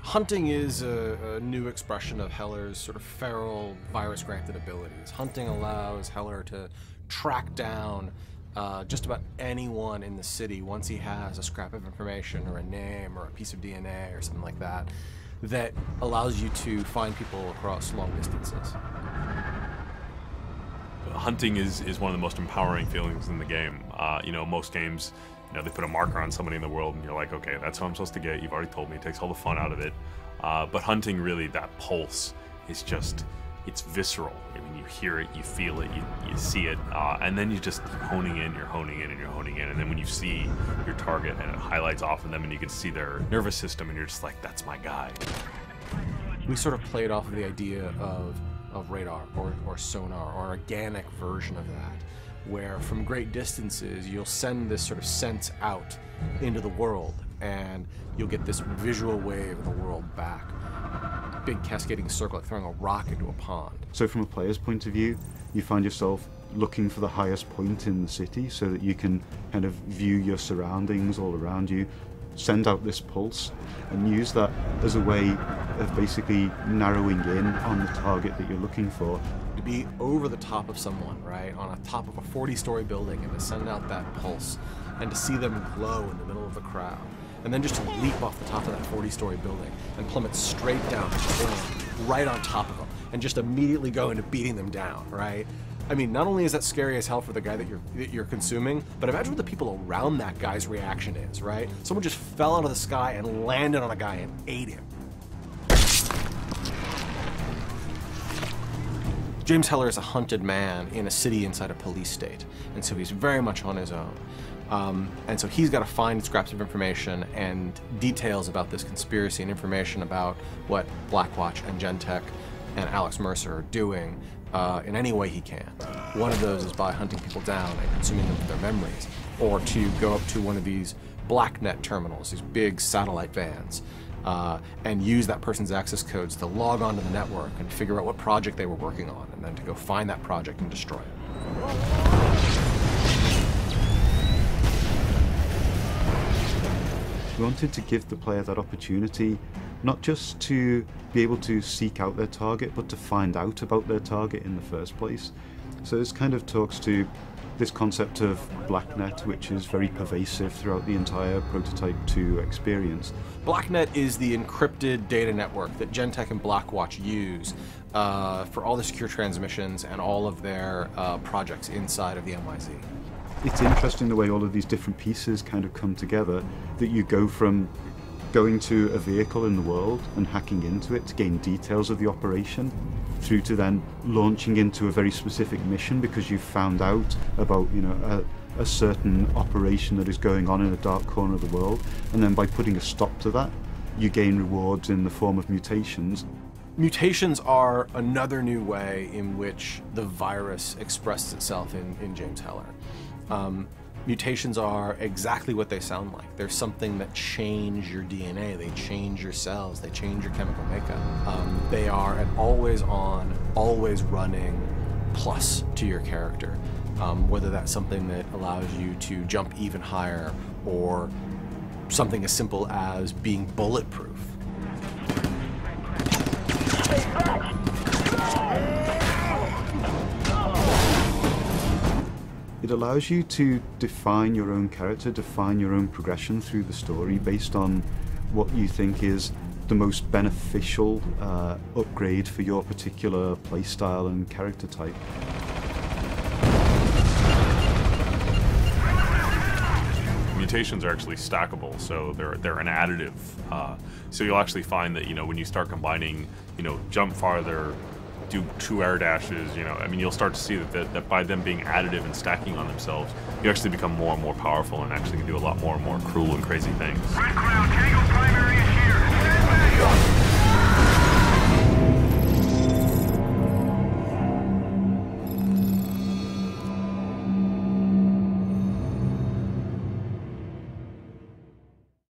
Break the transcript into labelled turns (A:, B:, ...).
A: Hunting is a new expression of Heller's sort of feral, virus-granted abilities. Hunting allows Heller to track down just about anyone in the city once he has a scrap of information or a name or a piece of DNA or something like that, that allows you to find people across long distances.
B: Hunting is one of the most empowering feelings in the game. Most games, they put a marker on somebody in the world and you're like, okay, that's who I'm supposed to get. You've already told me. It takes all the fun out of it. But hunting, really, that pulse is just, it's visceral. I mean, you hear it, you feel it, you see it, and then you're honing in, and you're honing in, and then when you see your target and it highlights off of them and you can see their nervous system and you're just like, that's my guy.
A: We sort of played off of the idea of radar or sonar, or organic version of that, where from great distances you'll send this sort of sense out into the world and you'll get this visual wave of the world back. Big cascading circle, like throwing a rock into a pond.
C: So from a player's point of view, you find yourself looking for the highest point in the city so that you can kind of view your surroundings all around you, send out this pulse, and use that as a way of basically narrowing in on the target that you're looking for.
A: To be over the top of someone, right, on a top of a 40-story building, and to send out that pulse, and to see them glow in the middle of the crowd, and then just to leap off the top of that 40-story building and plummet straight down, right on top of them, and just immediately go into beating them down, right? I mean, not only is that scary as hell for the guy that you're consuming, but imagine what the people around that guy's reaction is, right? Someone just fell out of the sky and landed on a guy and ate him. James Heller is a hunted man in a city inside a police state, and so he's very much on his own. And so he's got to find scraps of information and details about this conspiracy and information about what Blackwatch and Gentek and Alex Mercer are doing in any way he can. One of those is by hunting people down and consuming them for their memories, or to go up to one of these BlackNet terminals, these big satellite vans, and use that person's access codes to log onto the network and figure out what project they were working on, and then to go find that project and destroy it.
C: We wanted to give the player that opportunity, not just to be able to seek out their target, but to find out about their target in the first place. So this kind of talks to this concept of BlackNet, which is very pervasive throughout the entire Prototype 2 experience.
A: BlackNet is the encrypted data network that Gentek and Blackwatch use for all the secure transmissions and all of their projects inside of the MYZ.
C: It's interesting the way all of these different pieces kind of come together, that you go from going to a vehicle in the world and hacking into it to gain details of the operation, through to then launching into a very specific mission because you've found out about, a certain operation that is going on in a dark corner of the world, and then by putting a stop to that, you gain rewards in the form of mutations.
A: Mutations are another new way in which the virus expresses itself in James Heller. Mutations are exactly what they sound like. They're something that change your DNA, they change your cells, they change your chemical makeup. They are an always on, always running plus to your character, whether that's something that allows you to jump even higher, or something as simple as being bulletproof.
C: It allows you to define your own character, define your own progression through the story based on what you think is the most beneficial upgrade for your particular playstyle and character type.
B: Mutations are actually stackable, so they're an additive. So you'll actually find that when you start combining, jump farther, do 2 air dashes, you'll start to see that by them being additive and stacking on themselves, you actually become more and more powerful and actually can do a lot more and more cruel and crazy things.